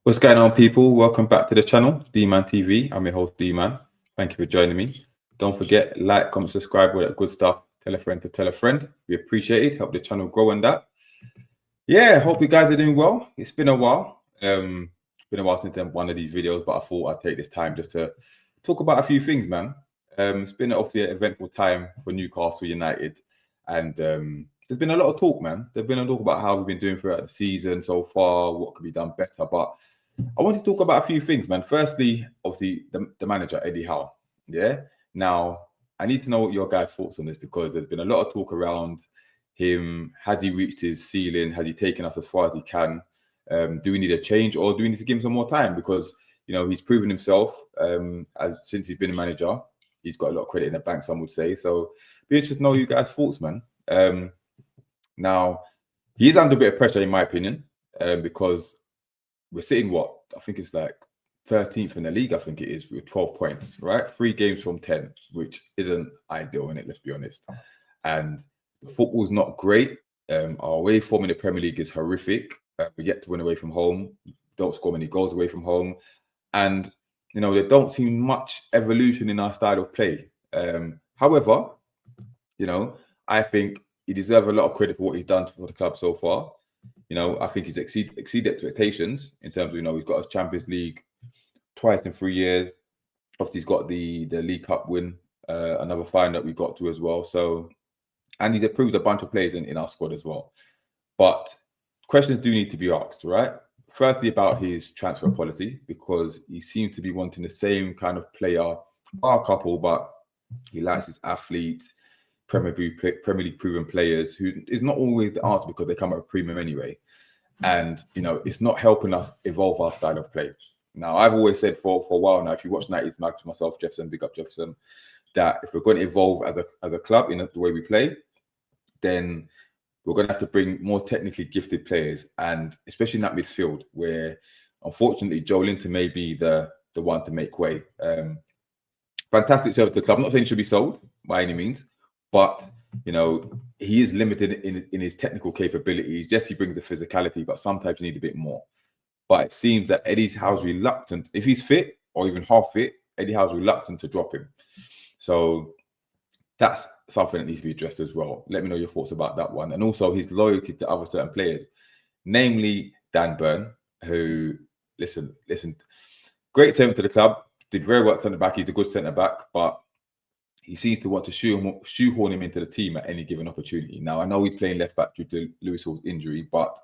What's going on, people? Welcome back to the channel, D-MANTV. I'm your host, D-Man. Thank you for joining me. Don't forget, like, comment, subscribe, all that good stuff. Tell a friend to tell a friend. We appreciate it. Help the channel grow and that. Yeah, hope you guys are doing well. It's been a while. Been a while since I've done one of these videos, but I thought I'd take this time just to talk about a few things, man. It's been obviously an eventful time for Newcastle United, and there's been a lot of talk, man. There's been a talk about how we've been doing throughout the season so far, what could be done better, but I want to talk about a few things, man. Firstly, obviously, the manager, Eddie Howe. Yeah. Now, I need to know what your guys' thoughts on this because there's been a lot of talk around him. Has he reached his ceiling? Has he taken us as far as he can? Do we need a change or do we need to give him some more time? Because, you know, he's proven himself since he's been a manager. He's got a lot of credit in the bank, some would say. So, be interested to know your guys' thoughts, man. Now, he's under a bit of pressure, in my opinion, because we're sitting I think it's like 13th in the league. I think it is with 12 points, right? 3 games from 10, which isn't ideal, in it. Let's be honest. And the football's not great. Our away form in the Premier League is horrific. We get to win away from home. Don't score many goals away from home, and you know there don't seem much evolution in our style of play. However, you know I think he deserves a lot of credit for what he's done for the club so far. You know, I think he's exceeded expectations in terms of, you know, he's got a Champions League twice in 3 years. Obviously, he's got the League Cup win, another final that we got to as well. So, and he's approved a bunch of players in our squad as well. But questions do need to be asked, right? Firstly, about his transfer policy, because he seems to be wanting the same kind of player, bar a couple, but he likes his athletes, Premier League proven players, who is not always the answer because they come at a premium anyway. And, you know, it's not helping us evolve our style of play. Now, I've always said for a while now, if you watch 90s Mag, myself, Jefferson, big up Jefferson, that if we're going to evolve as a club in the way we play, then we're going to have to bring more technically gifted players, and especially in that midfield where, unfortunately, Joe Linton may be the one to make way. Fantastic service to the club. I'm not saying he should be sold by any means, but you know he is limited in his technical capabilities. Yes, he brings the physicality, but sometimes you need a bit more. But it seems that Eddie Howe's reluctant, if he's fit or even half fit, Eddie Howe's reluctant to drop him. So that's something that needs to be addressed as well. Let me know your thoughts about that one. And also his loyalty to other certain players, namely Dan Burn, who, listen, great servant to the club, did very well at centre back. He's a good centre back, but he seems to want to shoehorn him into the team at any given opportunity. Now, I know he's playing left back due to Lewis Hall's injury, but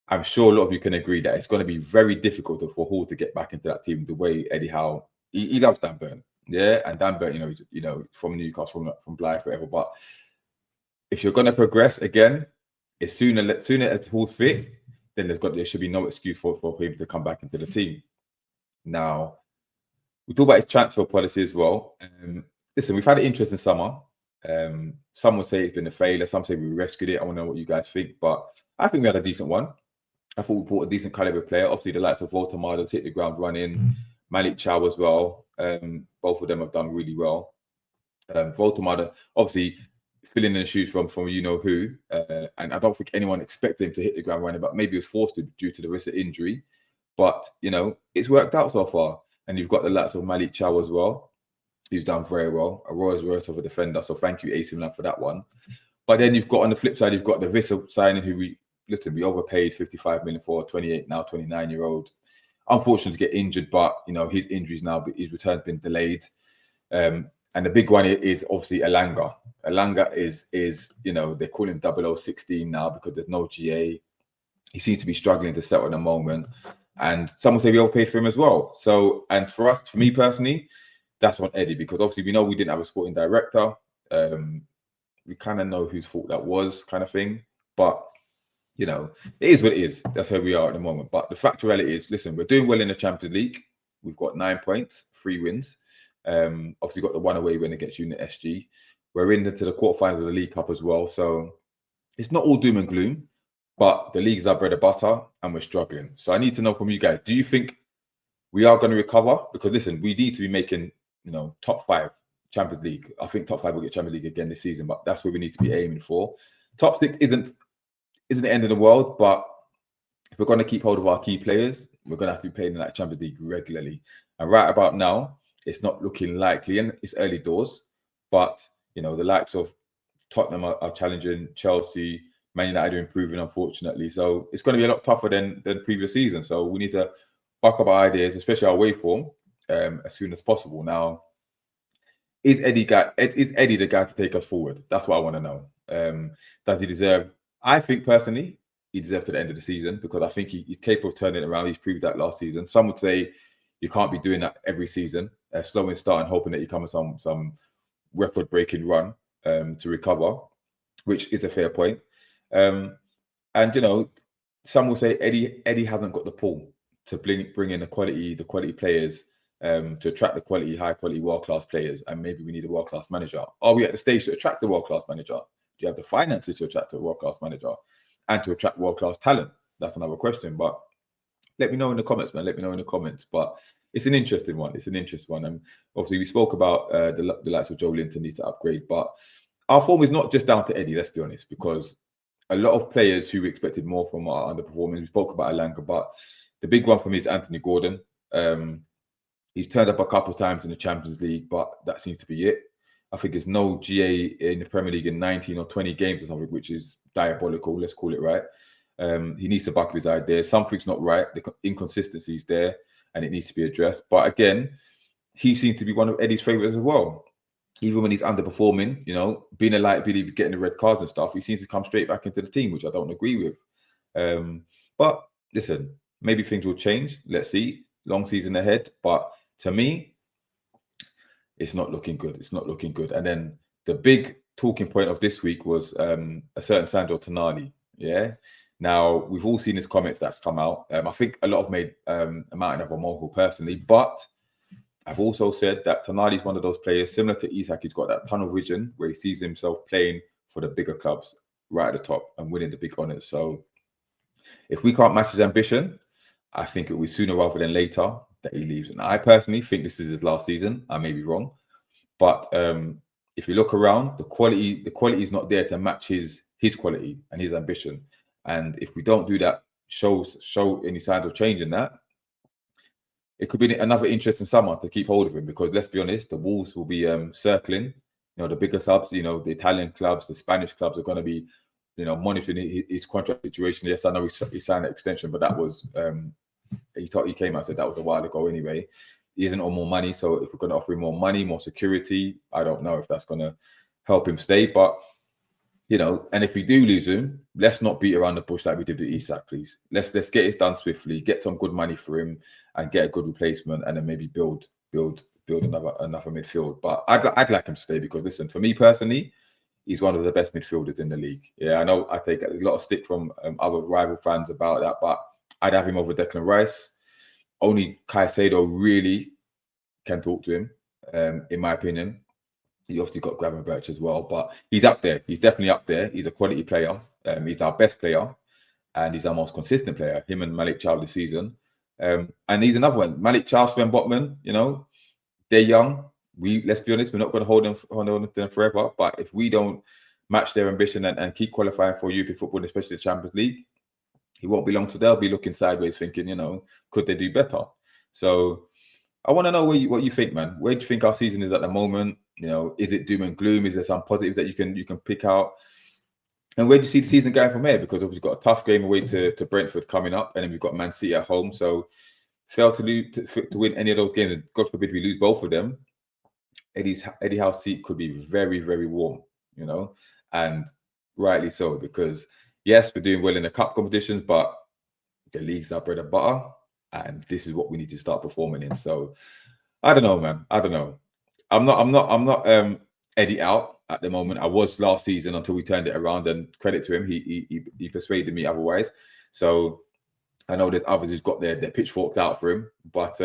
I'm sure a lot of you can agree that it's going to be very difficult for Hall to get back into that team the way Eddie Howe, he loves Dan Burn. Yeah, and Dan Burn, you know, from Newcastle, from Blythe, forever. But if you're going to progress again, as soon as Hall's fit, then there should be no excuse for him to come back into the team. Now, we talk about his transfer policy as well. Listen, we've had an interesting summer. Some will say it's been a failure. Some say we rescued it. I want to know what you guys think, but I think we had a decent one. I thought we brought a decent caliber player. Obviously, the likes of Voltamada hit the ground running. Malik Chow as well. Both of them have done really well. Voltamada, obviously, filling in the shoes from you know who. And I don't think anyone expected him to hit the ground running, but maybe he was forced to due to the risk of injury. But, you know, it's worked out so far. And you've got the likes of Malik Chow as well, who's done very well. A Rolls Royce of a defender. So thank you, AC Milan, for that one. But then you've got, on the flip side, you've got the Vissa signing, who we overpaid 55 million for, 29-year-old. Unfortunate to get injured, but, you know, his injuries now, his return's been delayed. And the big one is obviously Elanga. Elanga is you know, they call him 0016 now because there's no GA. He seems to be struggling to settle at the moment. And some will say we overpaid for him as well. So, and for me personally, that's on Eddie, because obviously we know we didn't have a sporting director. We kind of know whose fault that was, kind of thing. But, you know, it is what it is. That's where we are at the moment. But the factuality is, listen, we're doing well in the Champions League. We've got 9 points, 3 wins. Obviously got the one away win against Unit SG. We're into the quarterfinals of the League Cup as well. So it's not all doom and gloom, but the league is our bread and butter and we're struggling. So I need to know from you guys, do you think we are going to recover? Because listen, we need to be making, you know, top 5 Champions League. I think top 5 will get Champions League again this season, but that's what we need to be aiming for. Top 6 isn't the end of the world, but if we're going to keep hold of our key players, we're going to have to be playing in that Champions League regularly. And right about now, it's not looking likely, and it's early doors. But, you know, the likes of Tottenham are challenging, Chelsea, Man United are improving, unfortunately. So it's going to be a lot tougher than previous season. So we need to buck up our ideas, especially our away form, as soon as possible. Now, is Eddie the guy to take us forward? That's what I want to know. Does he deserve? I think personally, he deserves to the end of the season, because I think he's capable of turning it around. He's proved that last season. Some would say you can't be doing that every season, slow and start and hoping that you come with some record-breaking run to recover, which is a fair point. And you know, some will say Eddie hasn't got the pull to bring in the quality players to attract the high quality world-class players, and maybe we need a world-class manager. Are we at the stage to attract the world-class manager? Do you have the finances to attract a world-class manager and to attract world-class talent? That's another question. But let me know in the comments, man. Let me know in the comments. But it's an interesting one. It's an interesting one. And obviously, we spoke about the likes of Joe Linton need to upgrade. But our form is not just down to Eddie, let's be honest, because a lot of players who we expected more from are underperforming. We spoke about Alanga, but the big one for me is Anthony Gordon. He's turned up a couple of times in the Champions League, but that seems to be it. I think there's no GA in the Premier League in 19 or 20 games or something, which is diabolical. Let's call it right. He needs to back up his ideas. Something's not right. The inconsistency is there, and it needs to be addressed. But again, he seems to be one of Eddie's favourites as well. Even when he's underperforming, you know, being a liability, getting the red cards and stuff, he seems to come straight back into the team, which I don't agree with. But listen, maybe things will change. Let's see. Long season ahead. But to me, it's not looking good. It's not looking good. And then the big talking point of this week was a certain Sandro Tonali. Yeah. Now, we've all seen his comments that's come out. I think a lot have made a mountain of a molehill personally, but I've also said that Tonali is one of those players, similar to Isak. He's got that tunnel vision where he sees himself playing for the bigger clubs right at the top and winning the big honours. So if we can't match his ambition, I think it will be sooner rather than later that he leaves. And I personally think this is his last season. I may be wrong. But if you look around, the quality is not there to match his quality and his ambition. And if we don't do that, show any signs of change in that, it could be another interesting summer to keep hold of him, because let's be honest, the Wolves will be circling. You know, the bigger clubs, you know, the Italian clubs, the Spanish clubs are going to be, you know, monitoring his contract situation. Yes, I know he signed an extension, but that was he came out and said that was a while ago anyway. He isn't on more money, so if we're going to offer him more money, more security, I don't know if that's going to help him stay. But you know, and if we do lose him, let's not beat around the bush like we did with Isak, please. Let's get it done swiftly, get some good money for him, and get a good replacement, and then maybe build another midfield. But I'd like him to stay, because listen, for me personally, he's one of the best midfielders in the league. Yeah, I know I take a lot of stick from other rival fans about that, but I'd have him over Declan Rice. Only Caicedo really can talk to him, in my opinion. You obviously got Gravenberch as well, but he's up there. He's definitely up there. He's a quality player. He's our best player, and he's our most consistent player. Him and Malik Chow this season. And he's another one. Malik Chow, Sven Botman, you know, they're young. Let's be honest, we're not going to hold on to them forever. But if we don't match their ambition and keep qualifying for European football, especially the Champions League, he won't be long till they'll be looking sideways, thinking, you know, could they do better? So I want to know what you think, man. Where do you think our season is at the moment? You know, is it doom and gloom? Is there some positives that you can pick out? And where do you see the season going from here? Because we've got a tough game away to Brentford coming up, and then we've got Man City at home. So fail to win any of those games, and God forbid we lose both of them, Eddie Howe's seat could be very, very warm, you know, and rightly so, because yes, we're doing well in the cup competitions, but the league's our bread and butter, and this is what we need to start performing in. So I don't know, man. I don't know. I'm not Eddie out at the moment. I was last season until we turned it around, and credit to him, he persuaded me otherwise. So I know that others who's got their pitchforks out for him, but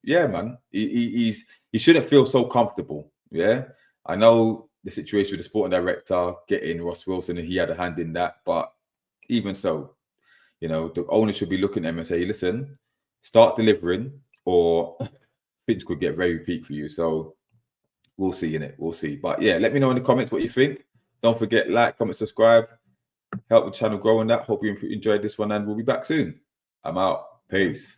yeah, man, he shouldn't feel so comfortable. Yeah, I know the situation with the sporting director getting Ross Wilson, and he had a hand in that, but even so, you know, the owner should be looking at him and say, listen, start delivering, or things could get very peak for you. So we'll see, innit? We'll see. But yeah, let me know in the comments what you think. Don't forget, like, comment, subscribe. Help the channel grow on that. Hope you enjoyed this one, and we'll be back soon. I'm out. Peace.